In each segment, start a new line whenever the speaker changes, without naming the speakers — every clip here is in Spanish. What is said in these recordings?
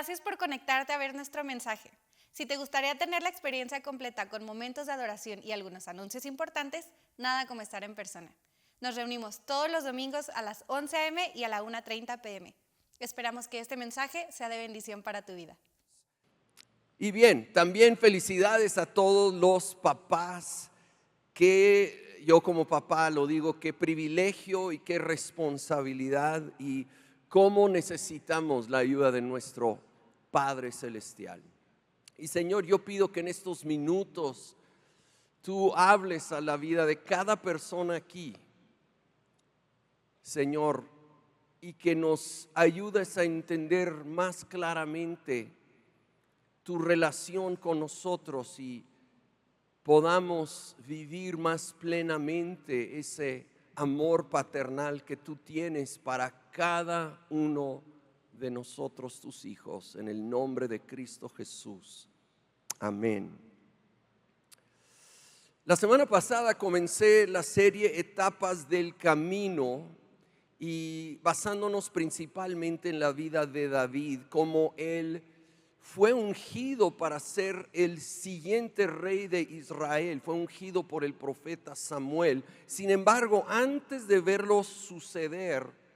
Gracias por conectarte a ver nuestro mensaje. Si te gustaría tener la experiencia completa con momentos de adoración y algunos anuncios importantes, nada como estar en persona. Nos reunimos todos los domingos a las 11 a.m. y a la 1:30 p.m. Esperamos que este mensaje sea de bendición para tu vida.
Y bien, también felicidades a todos los papás, que yo como papá lo digo, qué privilegio y qué responsabilidad y cómo necesitamos la ayuda de nuestro Padre Celestial. Y Señor, yo pido que en estos minutos tú hables a la vida de cada persona aquí, Señor, y que nos ayudes a entender más claramente tu relación con nosotros y podamos vivir más plenamente ese amor paternal que tú tienes para cada uno de nosotros, tus hijos, en el nombre de Cristo Jesús. Amén. La semana pasada comencé la serie Etapas del Camino y basándonos principalmente en la vida de David, como él fue ungido para ser el siguiente rey de Israel, fue ungido por el profeta Samuel. Sin embargo, antes de verlo suceder,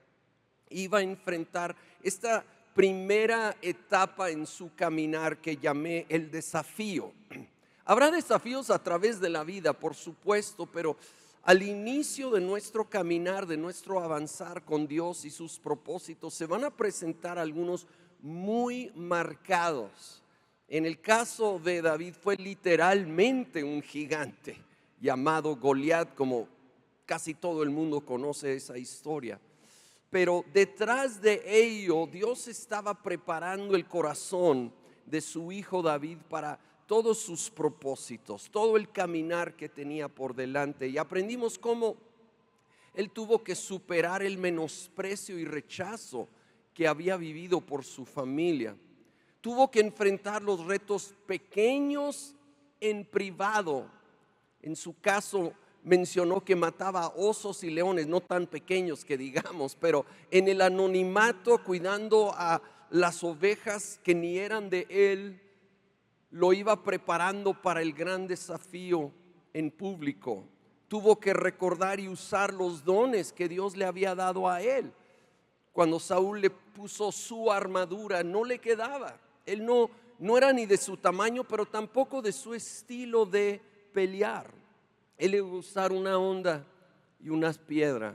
iba a enfrentar esta primera etapa en su caminar que llamé el desafío. Habrá desafíos a través de la vida, por supuesto, pero al inicio de nuestro caminar, de nuestro avanzar con Dios y sus propósitos, se van a presentar algunos muy marcados. En el caso de David fue literalmente un gigante llamado Goliat, como casi todo el mundo conoce esa historia. Pero detrás de ello, Dios estaba preparando el corazón de su hijo David para todos sus propósitos, todo el caminar que tenía por delante. Y aprendimos cómo él tuvo que superar el menosprecio y rechazo que había vivido por su familia. Tuvo que enfrentar los retos pequeños en privado. En su caso mencionó que mataba osos y leones, no tan pequeños que digamos, pero en el anonimato, cuidando a las ovejas que ni eran de él, lo iba preparando para el gran desafío en público. Tuvo que recordar y usar los dones que Dios le había dado a él. Cuando Saúl le puso su armadura, no le quedaba. Él no era ni de su tamaño, pero tampoco de su estilo de pelear. Él iba a usar una honda y unas piedras.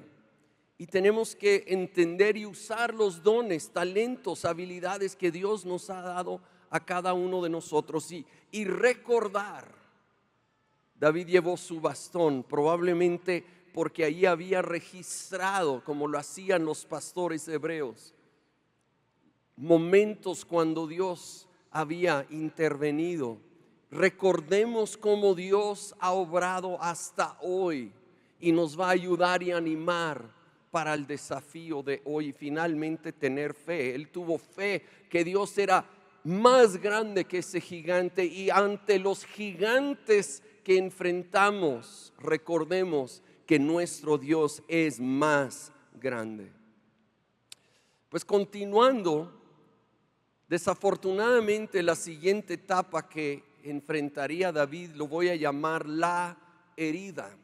Y tenemos que entender y usar los dones, talentos, habilidades que Dios nos ha dado a cada uno de nosotros y recordar. David llevó su bastón, probablemente porque ahí había registrado, como lo hacían los pastores hebreos, momentos cuando Dios había intervenido. Recordemos cómo Dios ha obrado hasta hoy y nos va a ayudar y animar para el desafío de hoy. Finalmente tener fe. Él tuvo fe que Dios era más grande que ese gigante, y ante los gigantes que enfrentamos, recordemos que nuestro Dios es más grande. Pues continuando, desafortunadamente la siguiente etapa que enfrentaría David lo voy a llamar la herida.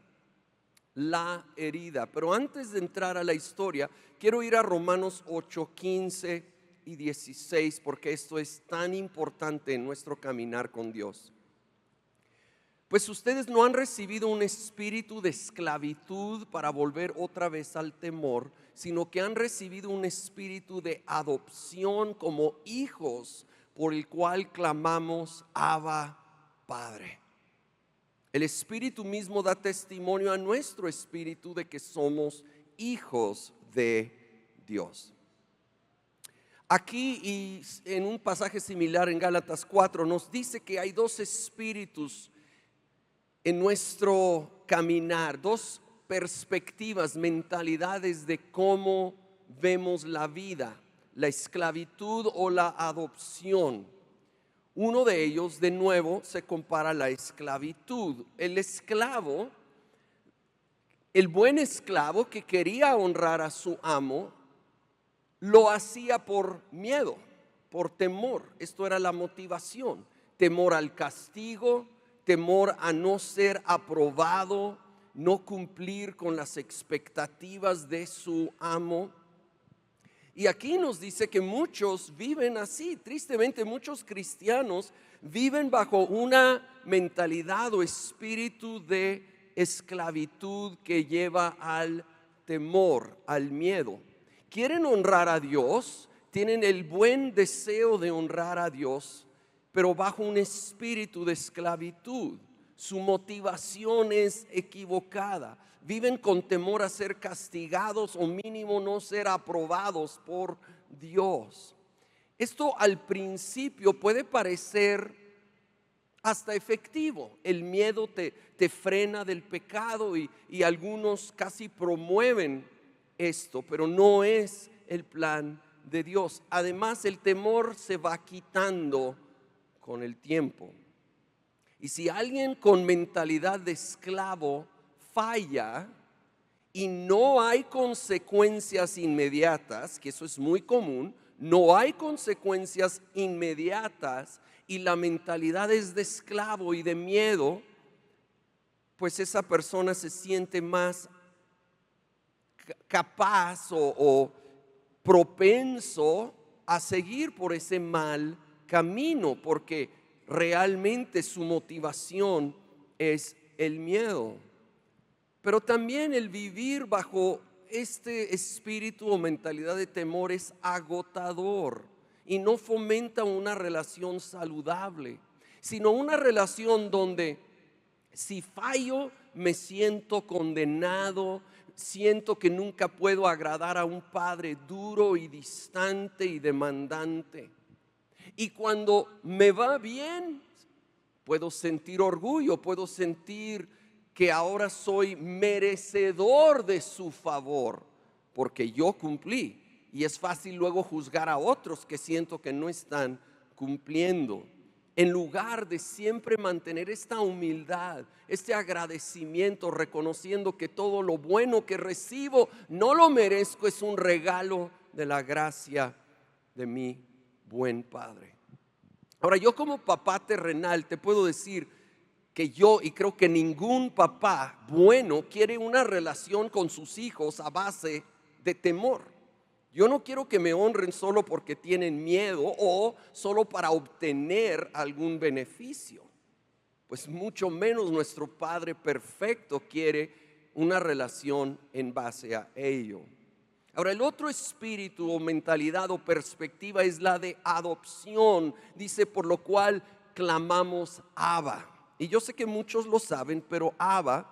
La herida. Pero antes de entrar a la historia, quiero ir a Romanos 8:15 y 16, porque esto es tan importante en nuestro caminar con Dios. Pues ustedes no han recibido un espíritu de esclavitud para volver otra vez al temor, sino que han recibido un espíritu de adopción como hijos, por el cual clamamos: Abba, Padre. El Espíritu mismo da testimonio a nuestro espíritu de que somos hijos de Dios. Aquí y en un pasaje similar en Gálatas 4 nos dice que hay dos espíritus en nuestro caminar, dos perspectivas, mentalidades de cómo vemos la vida: la esclavitud o la adopción. Uno de ellos, de nuevo, se compara a la esclavitud. El esclavo, el buen esclavo que quería honrar a su amo, lo hacía por miedo. por temor. Esto era la motivación. Temor al castigo, temor a no ser aprobado, no cumplir con las expectativas de su amo. Y aquí nos dice que muchos viven así. Tristemente, muchos cristianos viven bajo una mentalidad o espíritu de esclavitud que lleva al temor, al miedo. Quieren honrar a Dios, tienen el buen deseo de honrar a Dios, pero bajo un espíritu de esclavitud. Su motivación es equivocada. Viven con temor a ser castigados o mínimo no ser aprobados por Dios. Esto al principio puede parecer hasta efectivo. El miedo te frena del pecado y algunos casi promueven esto, pero no es el plan de Dios. Además, el temor se va quitando con el tiempo. Y si alguien con mentalidad de esclavo falla y no hay consecuencias inmediatas, que eso es muy común, no hay consecuencias inmediatas y la mentalidad es de esclavo y de miedo, pues esa persona se siente más capaz o propenso a seguir por ese mal camino, porque realmente su motivación es el miedo. Pero también el vivir bajo este espíritu o mentalidad de temor es agotador y no fomenta una relación saludable, sino una relación donde si fallo me siento condenado, siento que nunca puedo agradar a un padre duro y distante y demandante. Y cuando me va bien, puedo sentir orgullo, puedo sentir que ahora soy merecedor de su favor, porque yo cumplí. Y es fácil luego juzgar a otros que siento que no están cumpliendo. En lugar de siempre mantener esta humildad, este agradecimiento, reconociendo que todo lo bueno que recibo no lo merezco, es un regalo de la gracia de mi buen Padre. Ahora, yo como papá terrenal te puedo decir que yo, y creo que ningún papá bueno quiere una relación con sus hijos a base de temor. Yo no quiero que me honren solo porque tienen miedo o solo para obtener algún beneficio. Pues mucho menos nuestro Padre perfecto quiere una relación en base a ello. Ahora, el otro espíritu o mentalidad o perspectiva es la de adopción. Dice, por lo cual clamamos Abba. Y yo sé que muchos lo saben, pero Abba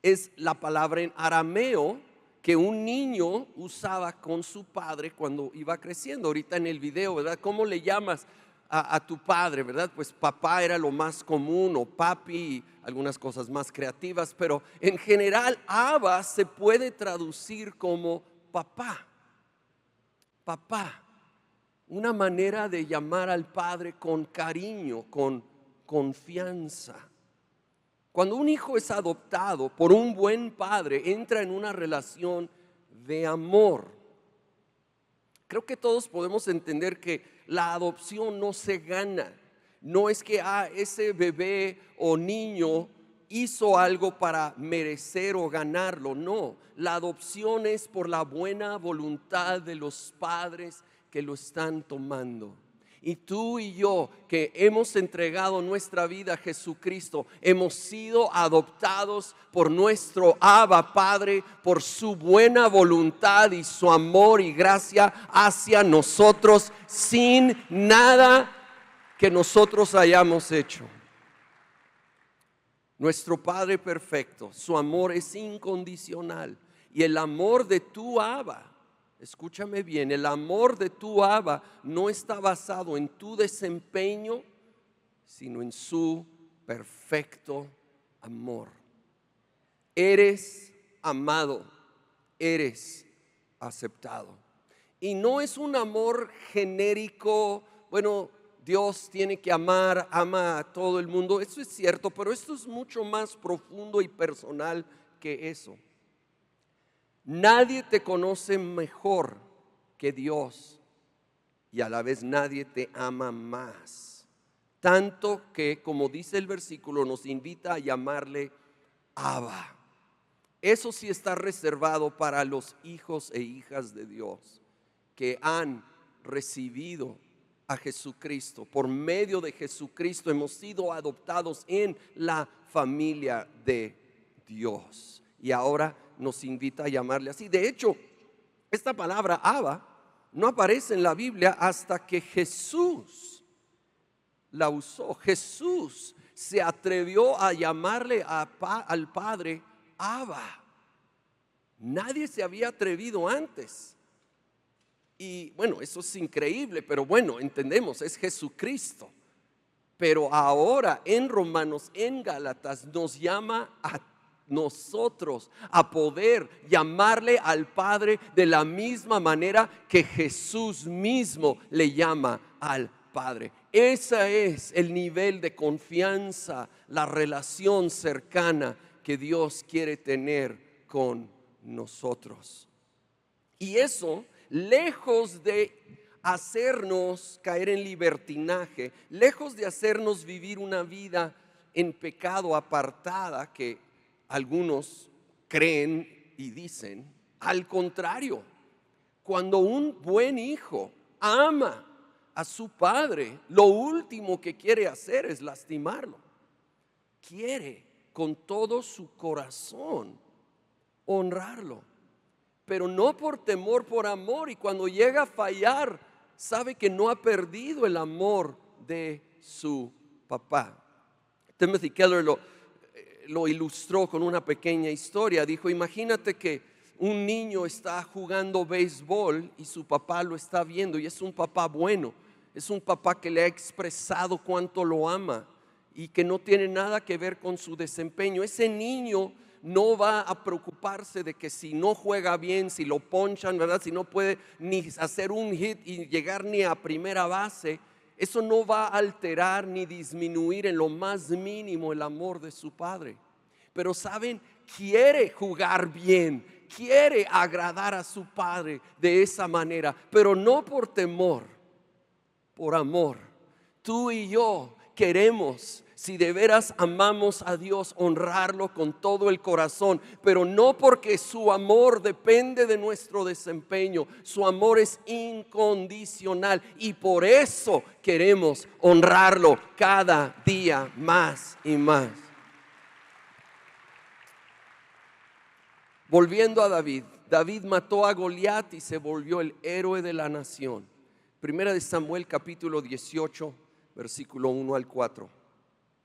es la palabra en arameo que un niño usaba con su padre cuando iba creciendo. Ahorita en el video, ¿verdad? ¿Cómo le llamas a tu padre, verdad? Pues papá era lo más común, o papi, algunas cosas más creativas, pero en general Abba se puede traducir como papá. Papá, una manera de llamar al padre con cariño, con confianza. Cuando un hijo es adoptado por un buen padre, entra en una relación de amor. Creo que todos podemos entender que la adopción no se gana. No es que ese bebé o niño hizo algo para merecer o ganarlo. No, la adopción es por la buena voluntad de los padres que lo están tomando. Y tú y yo que hemos entregado nuestra vida a Jesucristo, hemos sido adoptados por nuestro Abba Padre, por su buena voluntad y su amor y gracia hacia nosotros, sin nada que nosotros hayamos hecho. Nuestro Padre perfecto, su amor es incondicional. Y el amor de tu Abba, escúchame bien, el amor de tu Abba no está basado en tu desempeño, sino en su perfecto amor. Eres amado, eres aceptado. Y no es un amor genérico, bueno, Dios tiene que amar, ama a todo el mundo. Eso es cierto, pero esto es mucho más profundo y personal que eso. Nadie te conoce mejor que Dios. y a la vez nadie te ama más. Tanto que, como dice el versículo, nos invita a llamarle Abba. Eso sí está reservado para los hijos e hijas de Dios que han recibido a Jesucristo. Por medio de Jesucristo hemos sido adoptados en la familia de Dios. Y ahora nos invita a llamarle así. De hecho, esta palabra Abba no aparece en la Biblia hasta que Jesús la usó. Jesús se atrevió a llamarle al Padre Abba. Nadie se había atrevido antes. Y bueno, eso es increíble, pero bueno, entendemos, es Jesucristo. Pero ahora en Romanos, en Gálatas, nos llama a nosotros a poder llamarle al Padre de la misma manera que Jesús mismo le llama al Padre. Ese es el nivel de confianza, la relación cercana que Dios quiere tener con nosotros. Y eso, lejos de hacernos caer en libertinaje, lejos de hacernos vivir una vida en pecado apartada que algunos creen y dicen, al contrario, cuando un buen hijo ama a su padre, lo último que quiere hacer es lastimarlo. Quiere con todo su corazón honrarlo, pero no por temor, por amor. Y cuando llega a fallar, sabe que no ha perdido el amor de su papá. Timothy Keller lo ilustró con una pequeña historia. Dijo, imagínate que un niño está jugando béisbol y su papá lo está viendo, y es un papá bueno, es un papá que le ha expresado cuánto lo ama y que no tiene nada que ver con su desempeño. Ese niño no va a preocuparse de que si no juega bien, si lo ponchan, ¿verdad? Si no puede ni hacer un hit y llegar ni a primera base, eso no va a alterar ni disminuir en lo más mínimo el amor de su padre. Pero saben, quiere jugar bien, quiere agradar a su padre de esa manera, pero no por temor, por amor. Tú y yo queremos, si de veras amamos a Dios, honrarlo con todo el corazón, pero no porque su amor depende de nuestro desempeño. Su amor es incondicional y por eso queremos honrarlo cada día más y más. Volviendo a David, David mató a Goliat y se volvió el héroe de la nación. Primera de Samuel capítulo 18, versículo 1 al 4.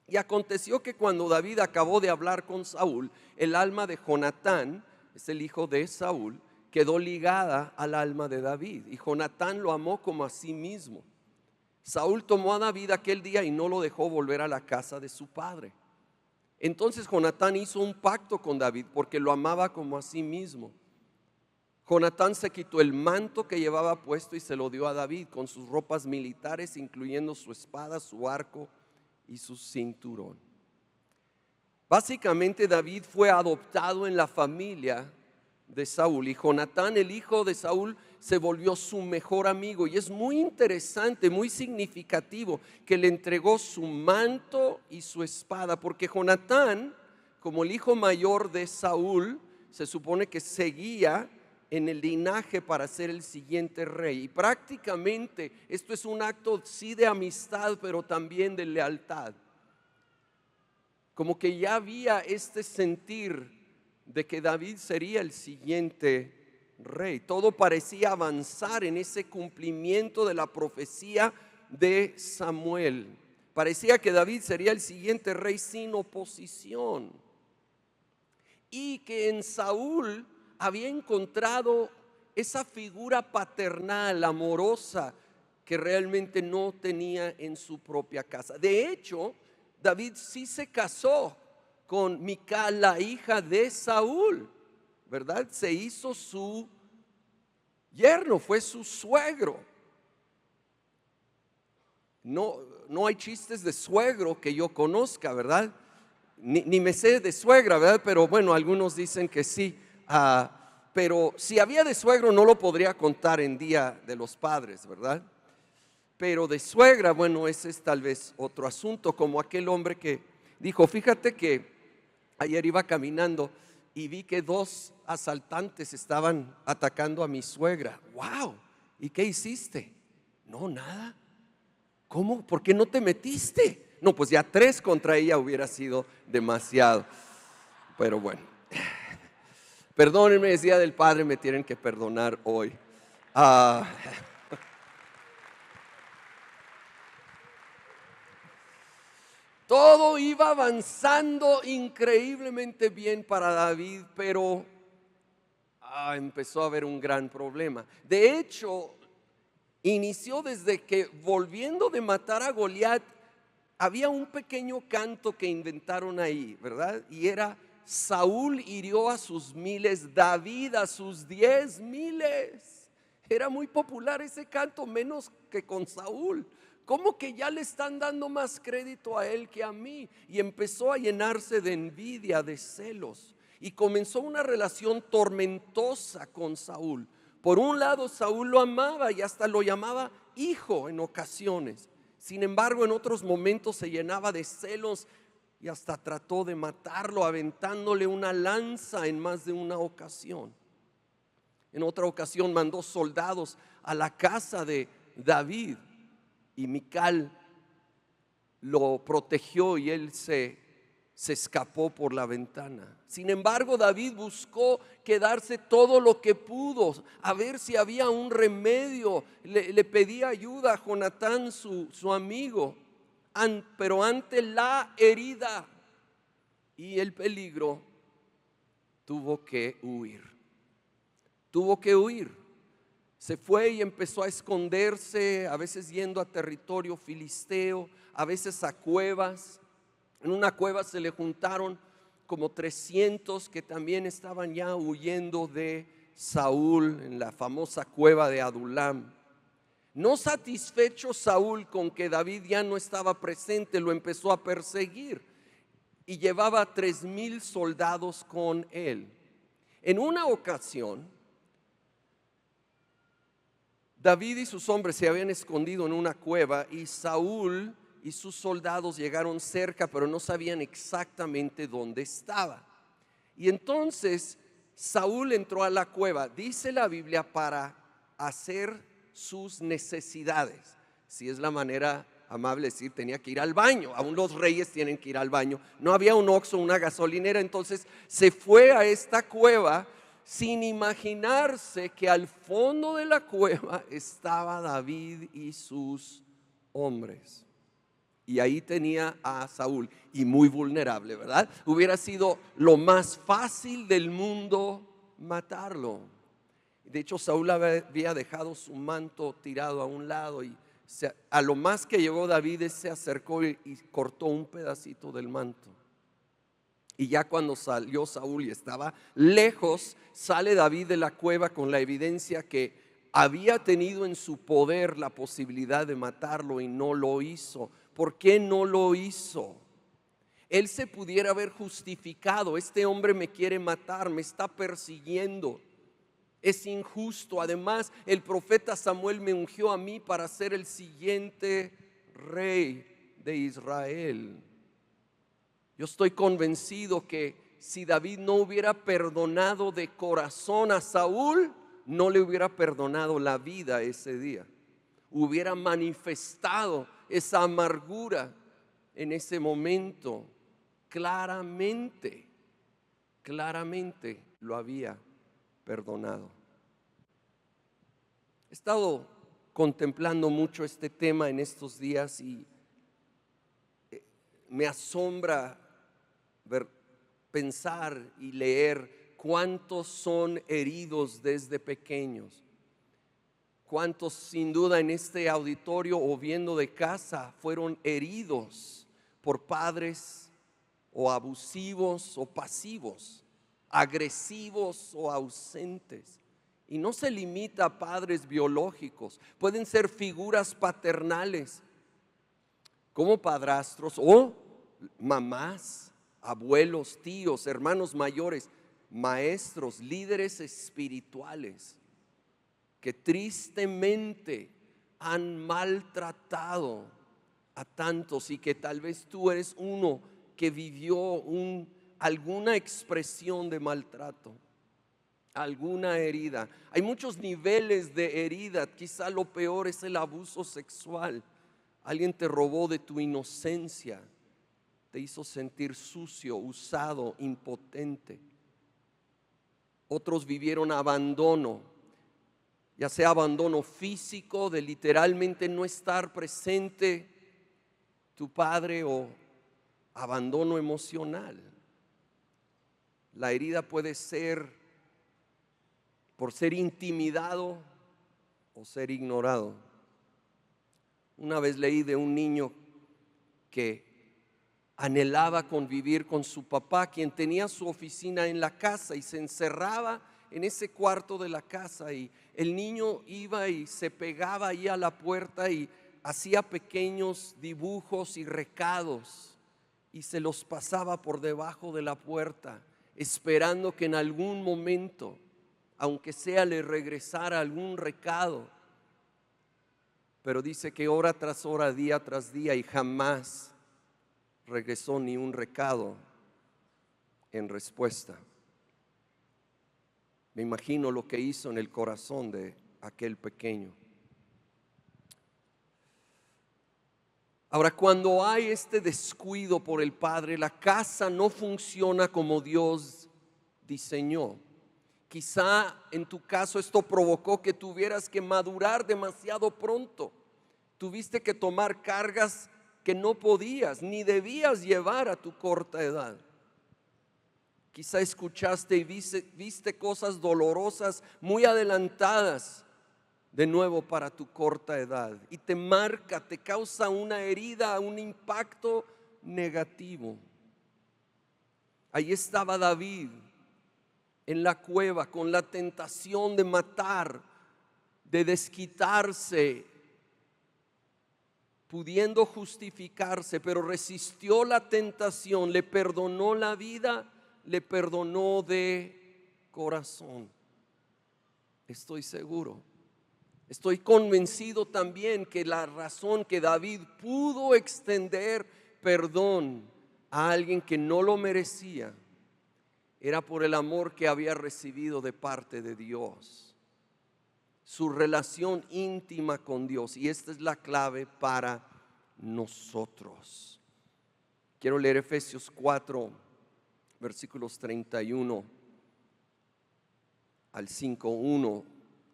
Y aconteció que cuando David acabó de hablar con Saúl, el alma de Jonatán, es el hijo de Saúl, quedó ligada al alma de David, y Jonatán lo amó como a sí mismo. Saúl tomó a David aquel día y no lo dejó volver a la casa de su padre. Entonces Jonatán hizo un pacto con David porque lo amaba como a sí mismo. Jonatán se quitó el manto que llevaba puesto y se lo dio a David con sus ropas militares, incluyendo su espada, su arco y su cinturón. Básicamente David fue adoptado en la familia de Saúl y Jonatán, el hijo de Saúl, se volvió su mejor amigo. Y es muy interesante, muy significativo que le entregó su manto y su espada, porque Jonatán, como el hijo mayor de Saúl, se supone que seguía en el linaje para ser el siguiente rey. Y prácticamente esto es un acto sí de amistad, pero también de lealtad. Como que ya había este sentir de que David sería el siguiente rey. Todo parecía avanzar en ese cumplimiento de la profecía de Samuel. Parecía que David sería el siguiente rey sin oposición. Y que en Saúl había encontrado esa figura paternal, amorosa, que realmente no tenía en su propia casa. De hecho, David sí se casó con Mical, la hija de Saúl, ¿verdad? Se hizo su yerno, fue su suegro. No hay chistes de suegro que yo conozca, ¿verdad? Ni me sé de suegra, ¿verdad? Pero bueno, algunos dicen que sí. Pero si había de suegro no lo podría contar en Día de los Padres, ¿verdad? Pero de suegra, bueno, ese es tal vez otro asunto, como aquel hombre que dijo, fíjate que ayer iba caminando y vi que 2 asaltantes estaban atacando a mi suegra. ¡Wow! ¿Y qué hiciste? No, nada. ¿Cómo? ¿Por qué no te metiste? No, pues ya 3 contra ella hubiera sido demasiado. Pero bueno, perdónenme, es Día del Padre, me tienen que perdonar hoy. Todo iba avanzando increíblemente bien para David, pero empezó a haber un gran problema. De hecho, inició desde que, volviendo de matar a Goliat, había un pequeño canto que inventaron ahí, ¿verdad? Y era: Saúl hirió a sus 1000, David a sus 10,000. Era muy popular ese canto, menos que con Saúl. ¿Cómo que ya le están dando más crédito a él que a mí? Y empezó a llenarse de envidia, de celos, y comenzó una relación tormentosa con Saúl. Por un lado, Saúl lo amaba y hasta lo llamaba hijo en ocasiones. Sin embargo, en otros momentos se llenaba de celos y hasta trató de matarlo, aventándole una lanza en más de una ocasión. En otra ocasión mandó soldados a la casa de David y Mical lo protegió y él se escapó por la ventana. Sin embargo, David buscó quedarse todo lo que pudo, a ver si había un remedio. Le pedía ayuda a Jonatán, su amigo, pero ante la herida y el peligro tuvo que huir. Se fue y empezó a esconderse, a veces yendo a territorio filisteo, a veces a cuevas. En una cueva se le juntaron como 300 que también estaban ya huyendo de Saúl, en la famosa cueva de Adulam. No satisfecho Saúl con que David ya no estaba presente, lo empezó a perseguir y llevaba 3,000 soldados con él. En una ocasión, David y sus hombres se habían escondido en una cueva y Saúl y sus soldados llegaron cerca, pero no sabían exactamente dónde estaba. Y entonces Saúl entró a la cueva, dice la Biblia, para hacer sus necesidades. Si es la manera amable de decir, tenía que ir al baño. Aún los reyes tienen que ir al baño. No había un Oxxo, una gasolinera. Entonces se fue a esta cueva sin imaginarse que al fondo de la cueva estaba David y sus hombres. Y ahí tenía a Saúl, y muy vulnerable, ¿verdad? Hubiera sido lo más fácil del mundo matarlo. De hecho, Saúl había dejado su manto tirado a un lado y a lo más que llegó David se acercó y cortó un pedacito del manto. Y ya cuando salió Saúl y estaba lejos, sale David de la cueva con la evidencia que había tenido en su poder la posibilidad de matarlo y no lo hizo. ¿Por qué no lo hizo? Él se pudiera haber justificado: este hombre me quiere matar, me está persiguiendo, es injusto. Además, el profeta Samuel me ungió a mí para ser el siguiente rey de Israel. Yo estoy convencido que si David no hubiera perdonado de corazón a Saúl, no le hubiera perdonado la vida ese día. Hubiera manifestado esa amargura en ese momento. Claramente lo había perdonado. He estado contemplando mucho este tema en estos días y me asombra pensar y leer cuántos son heridos desde pequeños. Cuántos sin duda en este auditorio o viendo de casa fueron heridos por padres o abusivos o pasivos, agresivos o ausentes. Y no se limita a padres biológicos, pueden ser figuras paternales como padrastros o mamás, abuelos, tíos, hermanos mayores, maestros, líderes espirituales que tristemente han maltratado a tantos y que tal vez tú eres uno que vivió alguna expresión de maltrato, alguna herida. Hay muchos niveles de herida. Quizá lo peor es el abuso sexual. Alguien te robó de tu inocencia, te hizo sentir sucio, usado, impotente. Otros vivieron abandono, ya sea abandono físico, de literalmente no estar presente tu padre, o abandono emocional. La herida puede ser por ser intimidado o ser ignorado. Una vez leí de un niño que anhelaba convivir con su papá, quien tenía su oficina en la casa, y se encerraba en ese cuarto de la casa, y el niño iba y se pegaba ahí a la puerta y hacía pequeños dibujos y recados y se los pasaba por debajo de la puerta, esperando que en algún momento, aunque sea, le regresara algún recado. Pero dice que hora tras hora, día tras día, y jamás regresó ni un recado en respuesta. Me imagino lo que hizo en el corazón de aquel pequeño. Ahora, cuando hay este descuido por el padre, la casa no funciona como Dios diseñó. Quizá en tu caso esto provocó que tuvieras que madurar demasiado pronto. Tuviste que tomar cargas que no podías ni debías llevar a tu corta edad. Quizá escuchaste y viste cosas dolorosas muy adelantadas de nuevo para tu corta edad, y te marca, te causa una herida, un impacto negativo. Ahí estaba David en la cueva con la tentación de matar, de desquitarse, pudiendo justificarse, pero resistió la tentación, le perdonó la vida, le perdonó de corazón. Estoy seguro, estoy convencido también que la razón que David pudo extender perdón a alguien que no lo merecía era por el amor que había recibido de parte de Dios, su relación íntima con Dios. Y esta es la clave para nosotros. Quiero leer Efesios 4, versículos 31 al 5:1.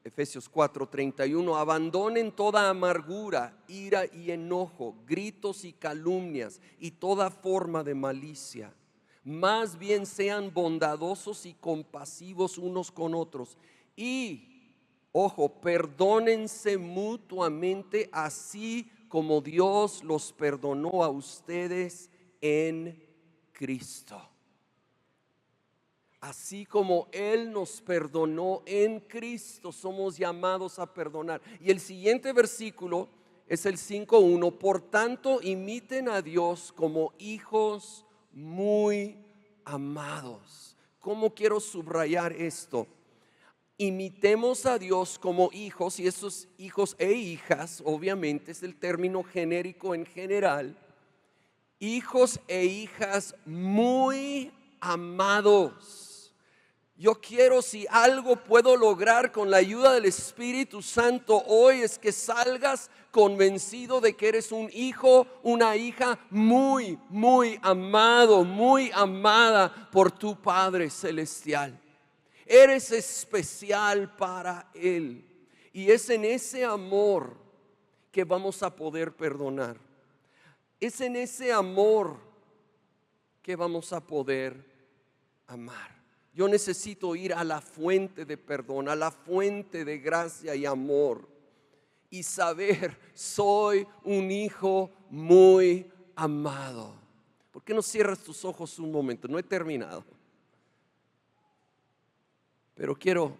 Efesios 4:31. Abandonen toda amargura, ira y enojo, gritos y calumnias y toda forma de malicia. Más bien sean bondadosos y compasivos unos con otros. Y, ojo, perdónense mutuamente, así como Dios los perdonó a ustedes en Cristo. Así como Él nos perdonó en Cristo, somos llamados a perdonar. Y el siguiente versículo es el 5:1. Por tanto, imiten a Dios como hijos muy amados. ¿Cómo quiero subrayar esto? Imitemos a Dios como hijos, y esos hijos e hijas, obviamente es el término genérico en general. Hijos e hijas muy amados. Yo quiero, si algo puedo lograr con la ayuda del Espíritu Santo hoy, es que salgas convencido de que eres un hijo, una hija muy, muy amado, muy amada por tu Padre Celestial. Eres especial para Él, y es en ese amor que vamos a poder perdonar. Es en ese amor que vamos a poder amar. Yo necesito ir a la fuente de perdón, a la fuente de gracia y amor, y saber, soy un hijo muy amado. ¿Por qué no cierras tus ojos un momento? No he terminado, pero quiero,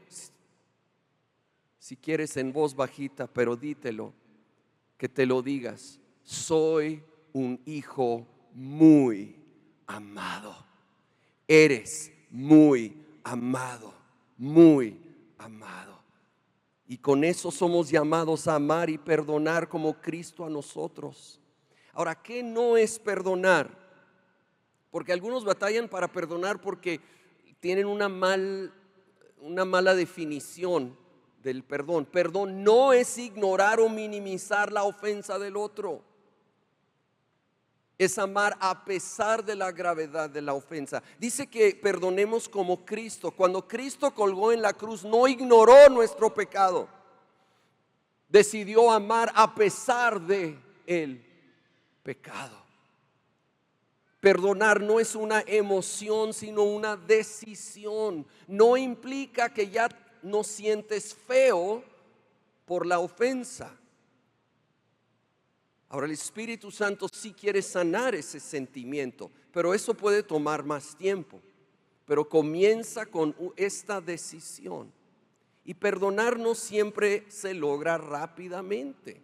si quieres en voz bajita, pero dítelo, que te lo digas: soy un hijo muy amado. Eres muy amado, muy amado. Y con eso somos llamados a amar y perdonar como Cristo a nosotros. Ahora, ¿qué no es perdonar? Porque algunos batallan para perdonar porque tienen una mala definición del perdón. Perdón no es ignorar o minimizar la ofensa del otro. Es amar a pesar de la gravedad de la ofensa. Dice que perdonemos como Cristo. Cuando Cristo colgó en la cruz, no ignoró nuestro pecado. Decidió amar a pesar de el pecado. Perdonar no es una emoción, sino una decisión. No implica que ya no sientes feo por la ofensa. Ahora, el Espíritu Santo sí quiere sanar ese sentimiento, pero eso puede tomar más tiempo. Pero comienza con esta decisión. Y perdonar no siempre se logra rápidamente.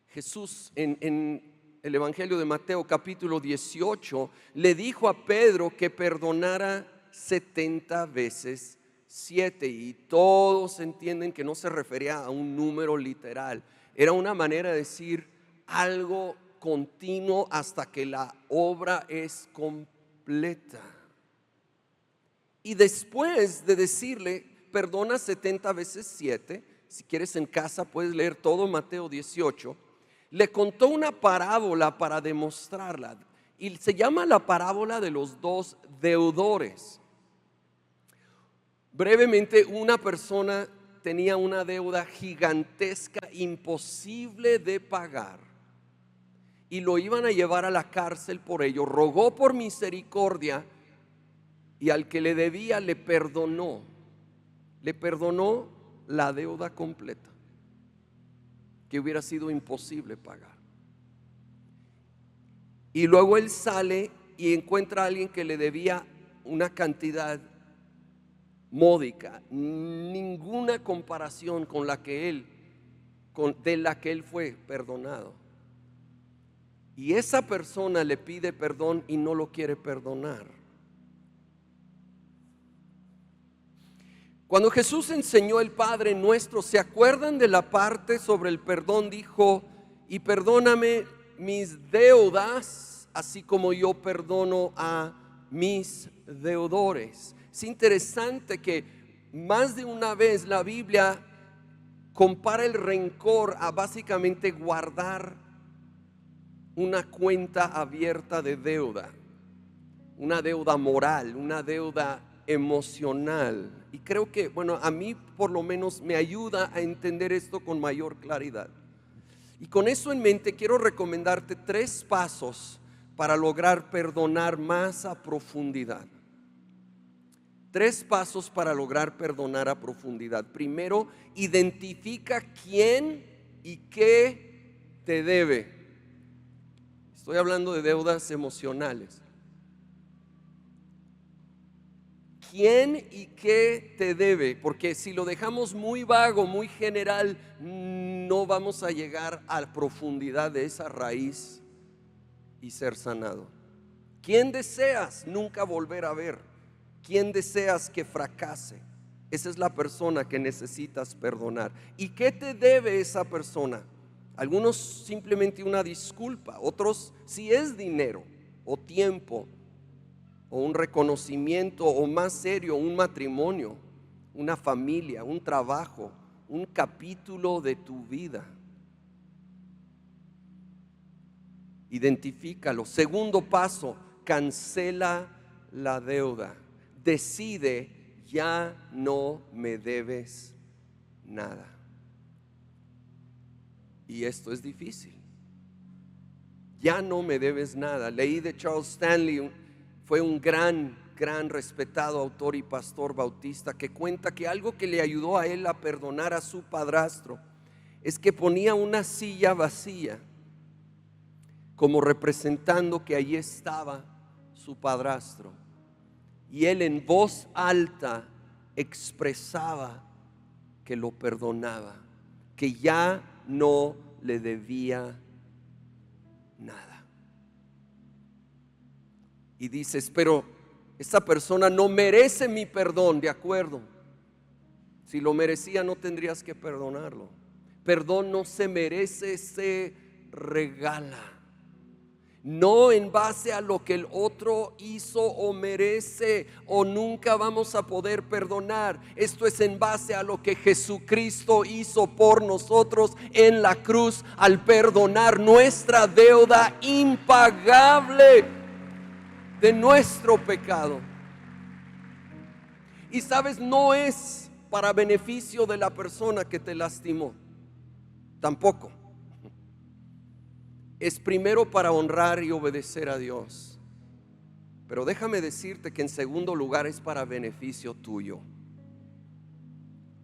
Jesús en el Evangelio de Mateo capítulo 18 le dijo a Pedro que perdonara 70 veces 7, y todos entienden que no se refería a un número literal. Era una manera de decir algo continuo hasta que la obra es completa. Y después de decirle, perdona 70 veces 7, si quieres en casa puedes leer todo Mateo 18, le contó una parábola para demostrarla. Y se llama la parábola de los dos deudores. Brevemente, una persona tenía una deuda gigantesca, imposible de pagar, y lo iban a llevar a la cárcel por ello. Rogó por misericordia y al que le debía le perdonó la deuda completa, que hubiera sido imposible pagar. Y luego él sale y encuentra a alguien que le debía una cantidad módica, ninguna comparación con la que él fue perdonado. Y esa persona le pide perdón y no lo quiere perdonar. Cuando Jesús enseñó el Padre Nuestro, ¿se acuerdan de la parte sobre el perdón? Dijo: y perdóname mis deudas, así como yo perdono a mis deudores. Es interesante que más de una vez la Biblia compara el rencor a básicamente guardar una cuenta abierta de deuda, una deuda moral, una deuda emocional. Y creo que, a mí por lo menos me ayuda a entender esto con mayor claridad. Y con eso en mente quiero recomendarte 3 pasos para lograr perdonar más a profundidad. 3 pasos para lograr perdonar a profundidad. Primero, identifica quién y qué te debe. Estoy hablando de deudas emocionales. ¿Quién y qué te debe? Porque si lo dejamos muy vago, muy general, no vamos a llegar a la profundidad de esa raíz y ser sanado. ¿Quién deseas nunca volver a ver? ¿Quién deseas que fracase? Esa es la persona que necesitas perdonar. ¿Y qué te debe esa persona? Algunos simplemente una disculpa, otros si es dinero o tiempo o un reconocimiento, o más serio, un matrimonio, una familia, un trabajo, un capítulo de tu vida. Identifícalo. Segundo paso, cancela la deuda. Decide: ya no me debes nada. Y esto es difícil. Ya no me debes nada. Leí de Charles Stanley, fue un gran respetado autor y pastor bautista, que cuenta que algo que le ayudó a él a perdonar a su padrastro es que ponía una silla vacía, como representando que allí estaba su padrastro, y él en voz alta expresaba que lo perdonaba, que ya no le debía nada. Y dices: pero esa persona no merece mi perdón. De acuerdo, Si lo merecía, no tendrías que perdonarlo. Perdón no se merece, se regala. No en base a lo que el otro hizo o merece, o nunca vamos a poder perdonar. Esto es en base a lo que Jesucristo hizo por nosotros en la cruz al perdonar nuestra deuda impagable de nuestro pecado. Y sabes, no es para beneficio de la persona que te lastimó, tampoco. Es primero para honrar y obedecer a Dios. Pero déjame decirte que en segundo lugar es para beneficio tuyo.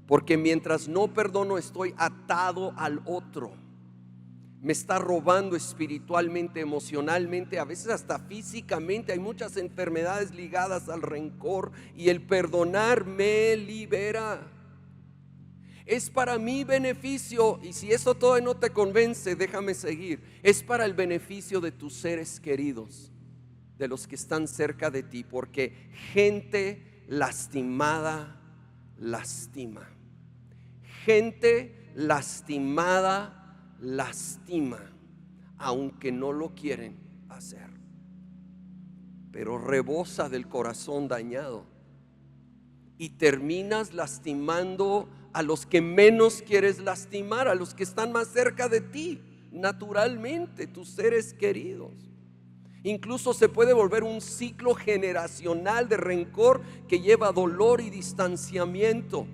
Porque mientras no perdono, estoy atado al otro. Me está robando espiritualmente, emocionalmente, a veces hasta físicamente. Hay muchas enfermedades ligadas al rencor, y el perdonar me libera. Es para mi beneficio, y si eso todavía no te convence, déjame seguir. Es para el beneficio de tus seres queridos, de los que están cerca de ti, porque gente lastimada lastima. Gente lastimada lastima, aunque no lo quieren hacer. Pero rebosa del corazón dañado, y terminas lastimando a los que menos quieres lastimar, a los que están más cerca de ti, naturalmente, tus seres queridos. Incluso se puede volver un ciclo generacional de rencor que lleva dolor y distanciamiento.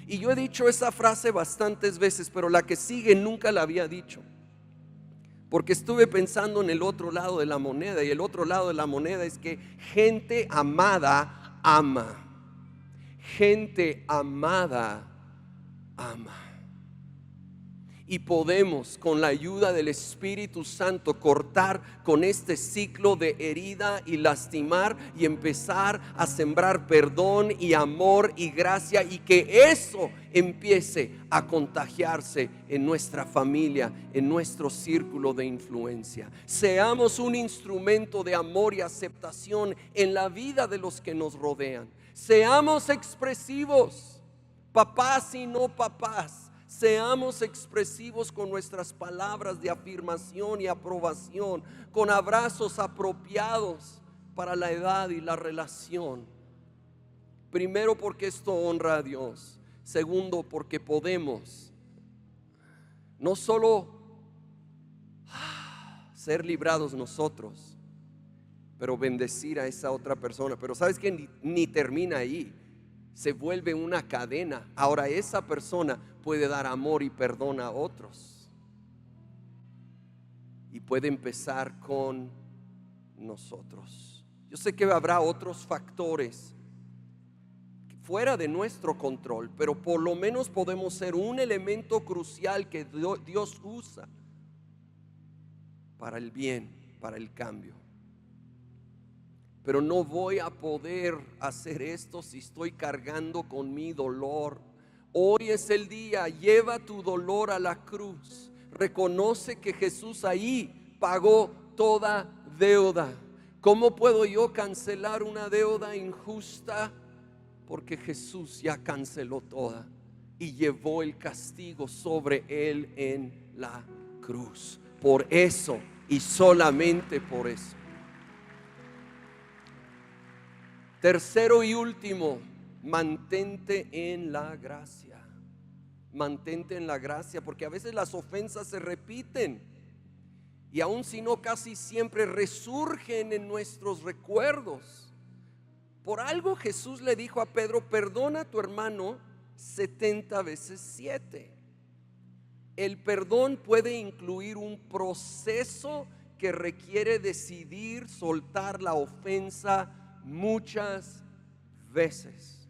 Y yo he dicho esa frase bastantes veces, pero la que sigue nunca la había dicho, porque estuve pensando en el otro lado de la moneda, y el otro lado de la moneda es que gente amada ama. Gente amada ama. Y podemos, con la ayuda del Espíritu Santo, cortar con este ciclo de herida y lastimar, y empezar a sembrar perdón y amor y gracia, y que eso empiece a contagiarse en nuestra familia, en nuestro círculo de influencia. Seamos un instrumento de amor y aceptación en la vida de los que nos rodean. Seamos expresivos, papás y no papás. Seamos expresivos con nuestras palabras de afirmación y aprobación, con abrazos apropiados para la edad y la relación. Primero, porque esto honra a Dios. Segundo, porque podemos no solo ser librados nosotros, pero bendecir a esa otra persona. Pero sabes que ni termina ahí, se vuelve una cadena. Ahora esa persona puede dar amor y perdón a otros, y puede empezar con nosotros. Yo sé que habrá otros factores fuera de nuestro control, pero por lo menos podemos ser un elemento crucial que Dios usa para el bien, para el cambio. Pero no voy a poder hacer esto si estoy cargando con mi dolor. Hoy es el día. Lleva tu dolor a la cruz. Reconoce que Jesús ahí pagó toda deuda. ¿Cómo puedo yo cancelar una deuda injusta? Porque Jesús ya canceló toda y llevó el castigo sobre él en la cruz. Por eso y solamente por eso. Tercero y último, mantente en la gracia. Mantente en la gracia, porque a veces las ofensas se repiten, y aun si no, casi siempre resurgen en nuestros recuerdos. Por algo Jesús le dijo a Pedro: perdona a tu hermano 70 veces 7. El perdón puede incluir un proceso que requiere decidir soltar la ofensa muchas veces.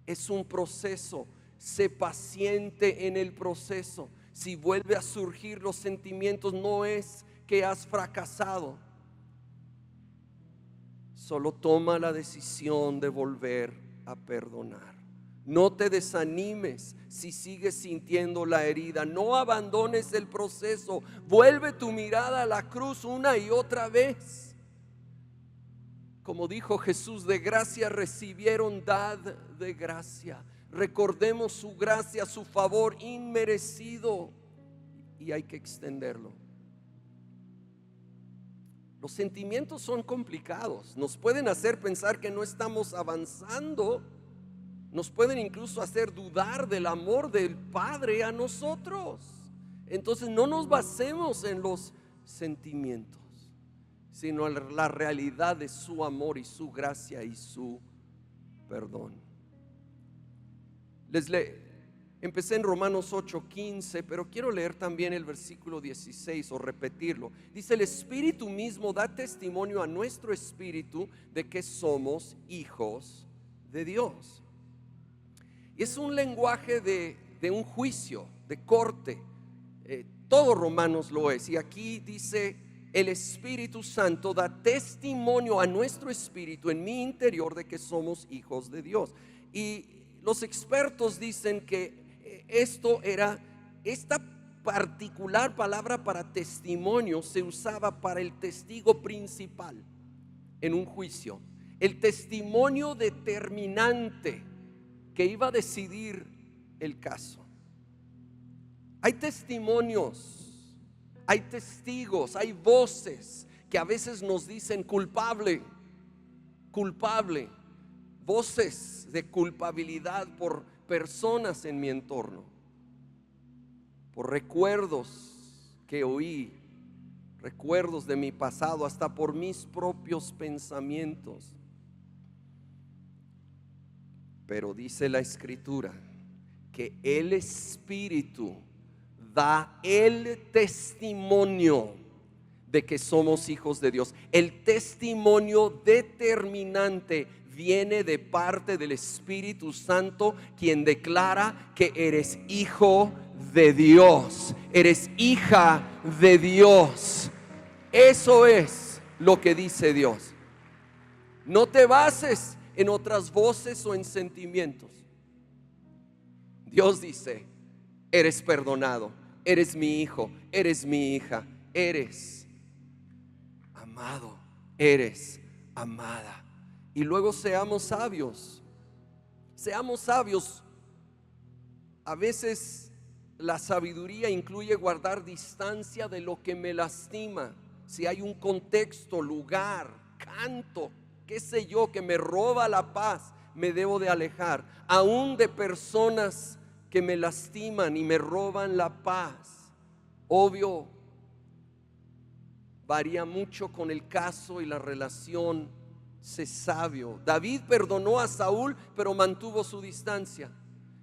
Es un proceso. Sé paciente en el proceso. Si vuelve a surgir los sentimientos, no es que has fracasado. Solo toma la decisión de volver a perdonar. No te desanimes si sigues sintiendo la herida. No abandones el proceso. Vuelve tu mirada a la cruz una y otra vez. Como dijo Jesús, de gracia recibieron, dad de gracia. Recordemos su gracia, su favor inmerecido, y hay que extenderlo. Los sentimientos son complicados, nos pueden hacer pensar que no estamos avanzando, nos pueden incluso hacer dudar del amor del Padre a nosotros. Entonces no nos basemos en los sentimientos, sino en la realidad de su amor y su gracia y su perdón. Empecé en Romanos 8:15, pero quiero leer también el versículo 16 o repetirlo. Dice: el Espíritu mismo da testimonio a nuestro espíritu de que somos hijos de Dios. Y es un lenguaje de un juicio, de corte. Todo Romanos lo es. Y aquí dice: el Espíritu Santo da testimonio a nuestro espíritu en mi interior de que somos hijos de Dios. Y los expertos dicen que esta particular palabra para testimonio se usaba para el testigo principal en un juicio, el testimonio determinante que iba a decidir el caso. Hay testimonios, hay testigos, hay voces que a veces nos dicen culpable, culpable, voces de culpabilidad por personas en mi entorno, por recuerdos que oí, recuerdos de mi pasado, hasta por mis propios pensamientos. Pero dice la Escritura que el Espíritu da el testimonio de que somos hijos de Dios. El testimonio determinante viene de parte del Espíritu Santo, quien declara que eres hijo de Dios, eres hija de Dios. Eso es lo que dice Dios. No te bases en otras voces o en sentimientos. Dios dice: eres perdonado, eres mi hijo, eres mi hija, eres amado, eres amada. Y luego seamos sabios. Seamos sabios. A veces la sabiduría incluye guardar distancia de lo que me lastima. Si hay un contexto, lugar, canto, qué sé yo, que me roba la paz, me debo de alejar. Aún de personas que me lastiman y me roban la paz. Obvio, varía mucho con el caso y la relación. Sé sabio. David perdonó a Saúl, pero mantuvo su distancia.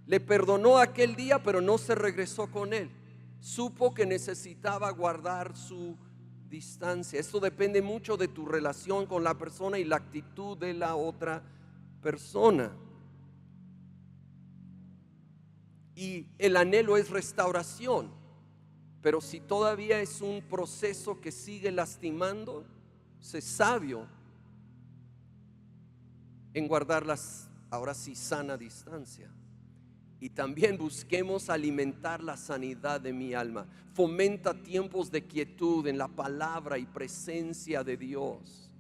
Le perdonó aquel día, pero no se regresó con él. Supo que necesitaba guardar su distancia. Esto depende mucho de tu relación con la persona y la actitud de la otra persona. Y el anhelo es restauración, pero si todavía es un proceso que sigue lastimando, sé sabio en guardarlas, ahora sí, sana distancia. Y también busquemos alimentar la sanidad de mi alma. Fomenta tiempos de quietud en la palabra y presencia de Dios.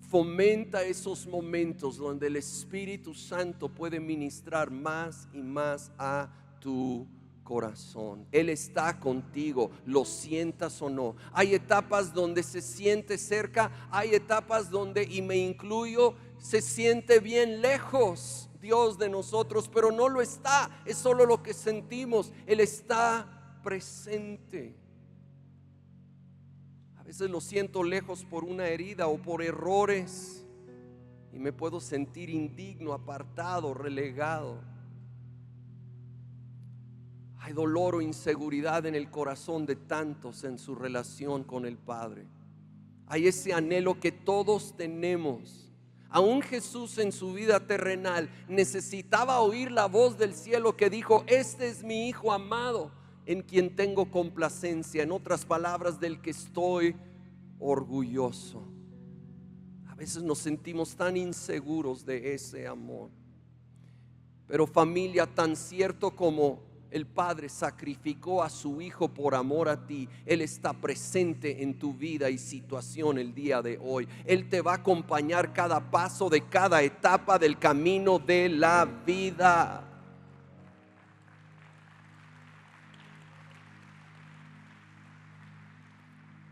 Fomenta esos momentos donde el Espíritu Santo puede ministrar más y más a tu corazón. Él está contigo, lo sientas o no. Hay etapas donde se siente cerca, hay etapas donde, y me incluyo, se siente bien lejos Dios de nosotros, pero no lo está, es solo lo que sentimos. Él está presente. A veces lo siento lejos por una herida o por errores y me puedo sentir indigno, apartado, relegado. Hay dolor o inseguridad en el corazón de tantos en su relación con el Padre. Hay ese anhelo que todos tenemos. Aún Jesús en su vida terrenal necesitaba oír la voz del cielo que dijo: este es mi Hijo amado, en quien tengo complacencia. En otras palabras, del que estoy orgulloso. A veces nos sentimos tan inseguros de ese amor. Pero familia, tan cierto como el Padre sacrificó a su Hijo por amor a ti, Él está presente en tu vida y situación el día de hoy. Él te va a acompañar cada paso de cada etapa del camino de la vida.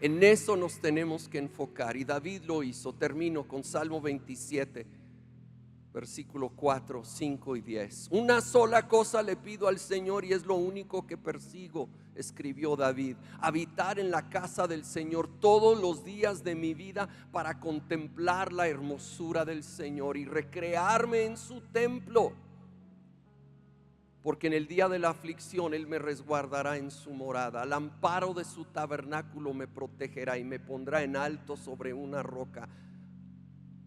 En eso nos tenemos que enfocar. Y David lo hizo. Termino con Salmo 27, versículo 4, 5 y 10. Una sola cosa le pido al Señor y es lo único que persigo, escribió David: habitar en la casa del Señor todos los días de mi vida para contemplar la hermosura del Señor y recrearme en su templo. Porque en el día de la aflicción Él me resguardará en su morada, al amparo de su tabernáculo me protegerá y me pondrá en alto sobre una roca.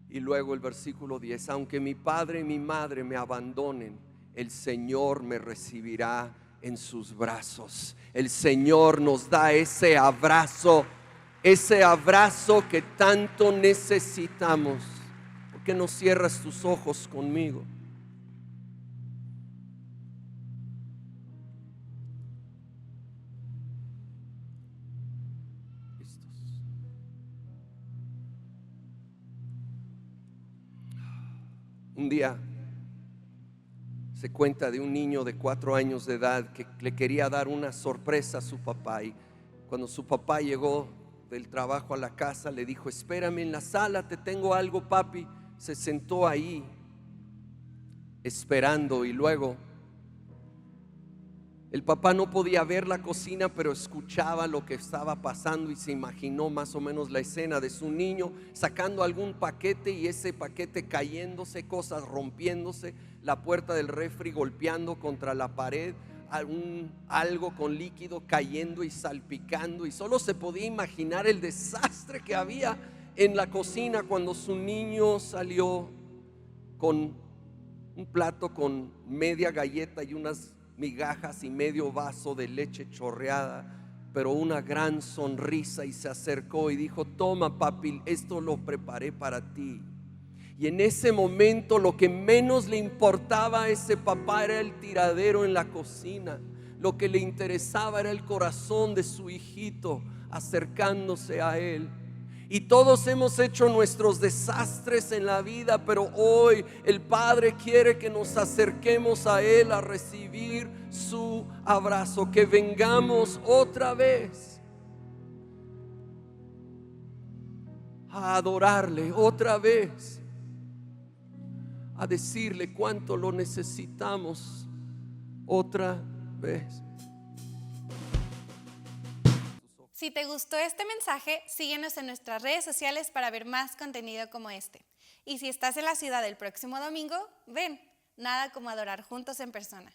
Y luego el versículo 10: aunque mi padre y mi madre me abandonen, el Señor me recibirá en sus brazos. El Señor nos da ese abrazo que tanto necesitamos. ¿Por qué no cierras tus ojos conmigo? Un día se cuenta de un niño de 4 años de edad que le quería dar una sorpresa a su papá, y cuando su papá llegó del trabajo a la casa le dijo: espérame en la sala, te tengo algo, papi. Se sentó ahí esperando, y luego el papá no podía ver la cocina, pero escuchaba lo que estaba pasando y se imaginó más o menos la escena de su niño sacando algún paquete y ese paquete cayéndose, cosas rompiéndose, la puerta del refri golpeando contra la pared, algo con líquido cayendo y salpicando, y solo se podía imaginar el desastre que había en la cocina cuando su niño salió con un plato con media galleta y unas migajas y medio vaso de leche chorreada, pero una gran sonrisa, y se acercó y dijo: toma, papi, esto lo preparé para ti. Y en ese momento lo que menos le importaba a ese papá era el tiradero en la cocina. Lo que le interesaba era el corazón de su hijito acercándose a él. Y todos hemos hecho nuestros desastres en la vida, pero hoy el Padre quiere que nos acerquemos a Él a recibir su abrazo, que vengamos otra vez a adorarle, otra vez a decirle cuánto lo necesitamos, otra vez.
Si te gustó este mensaje, síguenos en nuestras redes sociales para ver más contenido como este. Y si estás en la ciudad el próximo domingo, ven, nada como adorar juntos en persona.